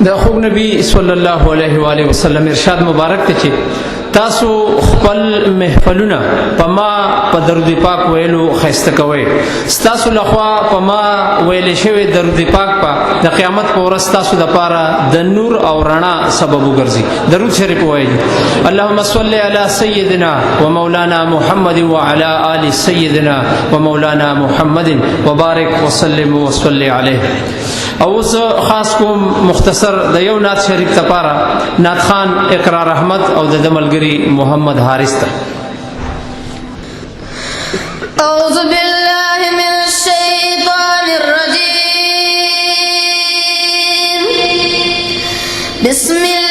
د خوږ نبی صلی الله علیه و آله وسلم ارشاد مبارک ته چې تاسو خپل محفلونه په ما په درود پاک ویلو خسته کوئ. ستاسو لخوا په ما ویل شوی درود پاک په د قیامت په ورځ تاسو د پاره د نور او رڼا سبب وګرځي. درود شریف وایي. اللهم صل علی سیدنا و مولانا محمد وعلى آل سیدنا و مولانا محمد وبارک وسلم وصلی علیه. او اوس خاص کوم مختصر د یو نعت شریف لپاره نعت خان اقرار احمد او د ملګری محمد حارث ته. أعوذ بالله من الشيطان الرجيم. بسم الله